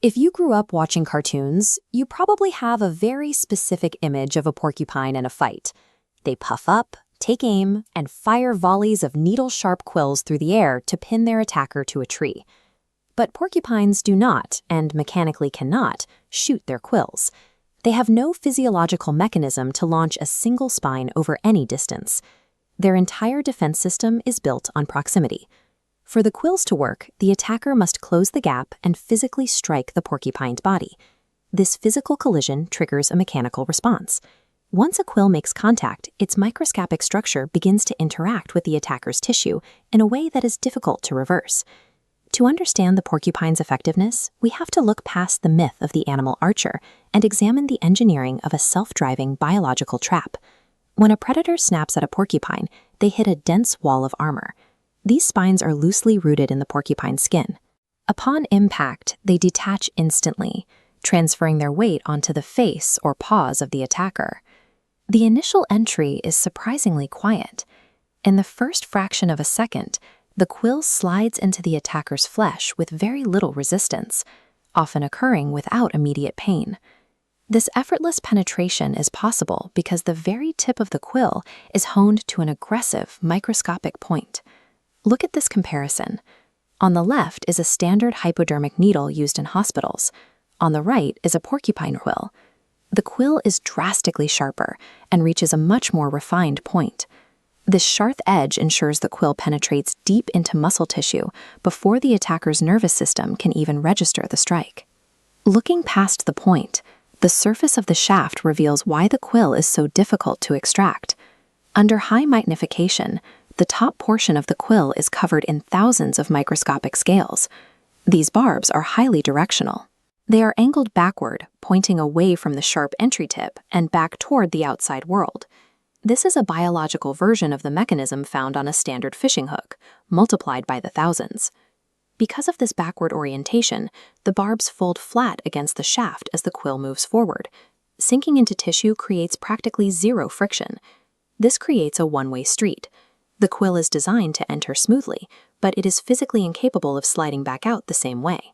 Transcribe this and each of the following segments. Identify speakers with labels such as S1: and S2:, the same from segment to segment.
S1: If you grew up watching cartoons, you probably have a very specific image of a porcupine in a fight. They puff up, take aim, and fire volleys of needle-sharp quills through the air to pin their attacker to a tree. But porcupines do not, and mechanically cannot, shoot their quills. They have no physiological mechanism to launch a single spine over any distance. Their entire defense system is built on proximity. For the quills to work, the attacker must close the gap and physically strike the porcupine's body. This physical collision triggers a mechanical response. Once a quill makes contact, its microscopic structure begins to interact with the attacker's tissue in a way that is difficult to reverse. To understand the porcupine's effectiveness, we have to look past the myth of the animal archer and examine the engineering of a self-driving biological trap. When a predator snaps at a porcupine, they hit a dense wall of armor. These spines are loosely rooted in the porcupine's skin. Upon impact, they detach instantly, transferring their weight onto the face or paws of the attacker. The initial entry is surprisingly quiet. In the first fraction of a second, the quill slides into the attacker's flesh with very little resistance, often occurring without immediate pain. This effortless penetration is possible because the very tip of the quill is honed to an aggressive microscopic point. Look at this comparison. On the left is a standard hypodermic needle used in hospitals. On the right is a porcupine quill. The quill is drastically sharper and reaches a much more refined point. This sharp edge ensures the quill penetrates deep into muscle tissue before the attacker's nervous system can even register the strike. Looking past the point, the surface of the shaft reveals why the quill is so difficult to extract. Under high magnification, the top portion of the quill is covered in thousands of microscopic scales. These barbs are highly directional. They are angled backward, pointing away from the sharp entry tip and back toward the outside world. This is a biological version of the mechanism found on a standard fishing hook, multiplied by the thousands. Because of this backward orientation, the barbs fold flat against the shaft as the quill moves forward. Sinking into tissue creates practically zero friction. This creates a one-way street. The quill is designed to enter smoothly, but it is physically incapable of sliding back out the same way.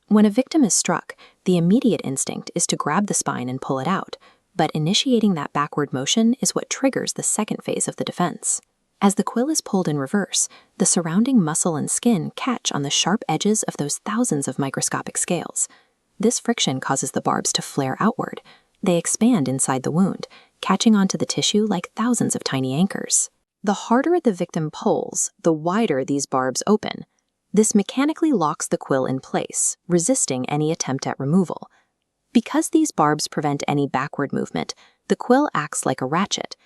S1: When a victim is struck, the immediate instinct is to grab the spine and pull it out, but initiating that backward motion is what triggers the second phase of the defense. As the quill is pulled in reverse, the surrounding muscle and skin catch on the sharp edges of those thousands of microscopic scales. This friction causes the barbs to flare outward. They expand inside the wound, catching onto the tissue like thousands of tiny anchors. The harder the victim pulls, the wider these barbs open. This mechanically locks the quill in place, resisting any attempt at removal. Because these barbs prevent any backward movement, the quill acts like a ratchet.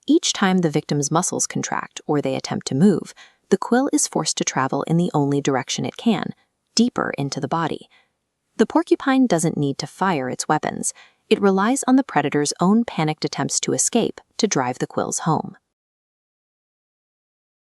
S1: Each time the victim's muscles contract or they attempt to move, the quill is forced to travel in the only direction it can, deeper into the body. The porcupine doesn't need to fire its weapons. It relies on the predator's own panicked attempts to escape to drive the quills home.